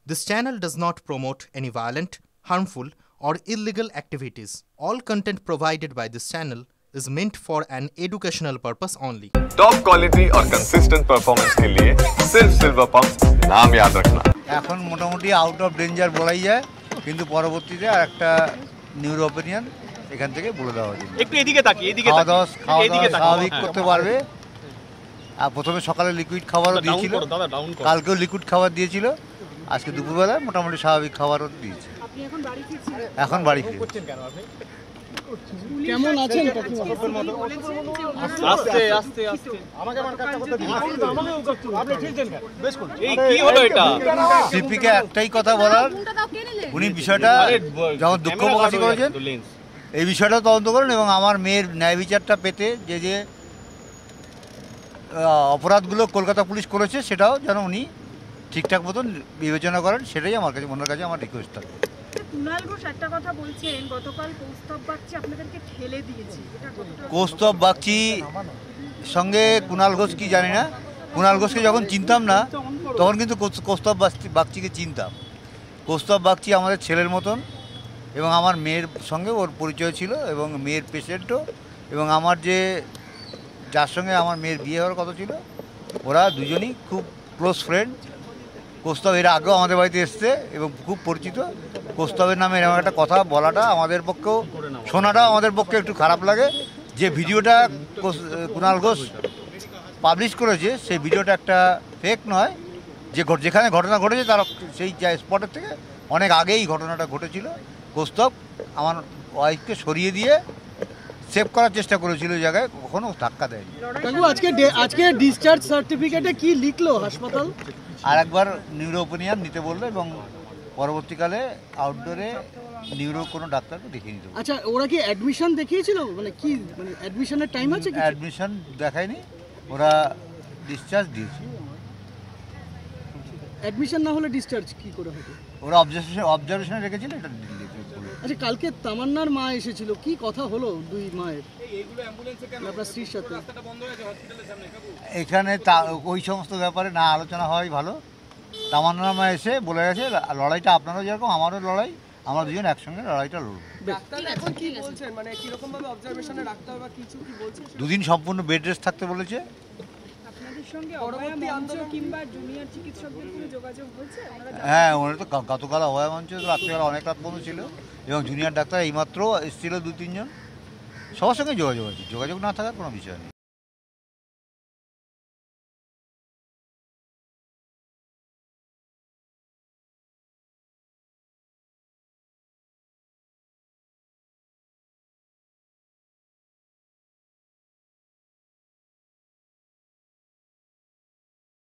This channel does not promote any violent, harmful, or illegal activities. All content provided by this channel is meant for an educational purpose only. Top quality और consistent performance के लिए सिर्फ silver pump नाम याद रखना। এখন মোটামুটি out of danger বলাই যায়, কিন্তু পরবর্তীতে আর একটা নিউরো অপিনিয়ন এখান থেকে বলে দেওয়া হয়েছে। একটু এদিকে তাকিয়ে, এদিকে খাওয়া দাওয়া এদিকে তাকাও, স্বাভাবিক হ্যাঁ। করতে পারবে। আর প্রথমে সকালে লিকুইড খাবারও দিয়েছিল, দাদা ডাউন করো। কালকেও লিকুইড খাবার দিয়েছিল, আজকে দুপুরবেলা মোটামুটি স্বাভাবিক খাবারও দিয়েছে। এখন বাড়ি ফিরছেন কেন আপনি? কেমন আছেন? আস্তে আস্তে আস্তে আমাকে আমার কাজটা করতে দিন। আপনি ঠিক দেন কেন? বেশ করুন। এই কি হলো এটা? সিপিকে একটাই কথা বলার, উনি বিষয়টা যখন দুঃখ প্রকাশ করেছেন এই বিষয়টা তদন্ত করেন এবং আমার মেয়ের ন্যায় বিচারটা পেতে যে যে অপরাধগুলো কলকাতা পুলিশ করেছে সেটাও যেন উনি ঠিকঠাক মতন বিবেচনা করেন, সেটাই আমার কাছে মনের কাছে আমার রিকোয়েস্ট থাকবে। কুণাল ঘোষ একটা কথা বলছেন, গতকাল কৌস্তব বাগচি আপনাদেরকে ঠেলে দিয়েছে। কৌস্তব বাগচি সঙ্গে কুণাল ঘোষ কি জানি না, কুণাল ঘোষকে যখন চিনতাম না তখন কিন্তু কৌস্তব বাগচিকে চিনতাম। কৌস্তব বাগচি আমাদের ছেলের মতন এবং আমার মেয়ের সঙ্গে ওর পরিচয় ছিল এবং মেয়ের পেশেন্টও, এবং আমার যে যার সঙ্গে আমার মেয়ের বিয়ে হওয়ার কথা ছিল ওরা দুজনই খুব ক্লোজ ফ্রেন্ড। কৌস্তব এর আগেও আমাদের বাড়িতে এসছে এবং খুব পরিচিত। কৌস্তবের নামে এরকম একটা কথা বলাটা আমাদের পক্ষেও, শোনাটাও আমাদের পক্ষে একটু খারাপ লাগে। যে ভিডিওটা কুণাল ঘোষ পাবলিশ করেছে সেই ভিডিওটা একটা ফেক নয়, যেখানে ঘটনা ঘটেছে তার সেই স্পটের থেকে অনেক আগেই ঘটনাটা ঘটেছিল। কৌস্তব আমার ওয়াইফকে সরিয়ে দিয়ে সেভ করার চেষ্টা করেছিল ওই জায়গায়, কখনো ধাক্কা দেয়নি। কাকু আজকে ডিসচার্জ সার্টিফিকেটে কি লিখলো হাসপাতাল? আর একবার নিউরো অপিনিয়ন নিতে বললো এবং পরবর্তীকালে আউটডোরে নিউরো কোনো ডাক্তারকে দেখিয়ে নিতে বললো। আচ্ছা, ওরা কি অ্যাডমিশন দেখিয়েছিল? মানে কি, মানে অ্যাডমিশনের টাইম আছে কি? অ্যাডমিশন দেখায়নি, ওরা ডিসচার্জ দিয়েছে। অ্যাডমিশন না হলে ডিসচার্জ কি করে হবে? ওরা অবজারভেশনে রেখেছিল, এটা আচ্ছা, কালকে তামান্নার মা এসেছিল, কি কথা হলো দুই মায়ের আপনার স্ত্রীর সাথে? এখানে ওই সমস্ত ব্যাপারে না আলোচনা হওয়াই ভালো। তামান্নার মা এসে বলে গেছে লড়াইটা আপনারও যেরকম আমারও লড়াই, আমরা দুজন একসঙ্গে লড়াইটা লড়ব। দুদিন সম্পূর্ণ বেড রেস্ট থাকতে বলেছে। হ্যাঁ, ওনারা তো গতকাল অভয় মঞ্চ রাত্রিবেলা অনেক রাত পর্যন্ত ছিল এবং জুনিয়র ডাক্তার এইমাত্র এসেছিল 2-3 জন। সবার সঙ্গে যোগাযোগ আছে, যোগাযোগ না থাকার কোনো বিষয় নেই।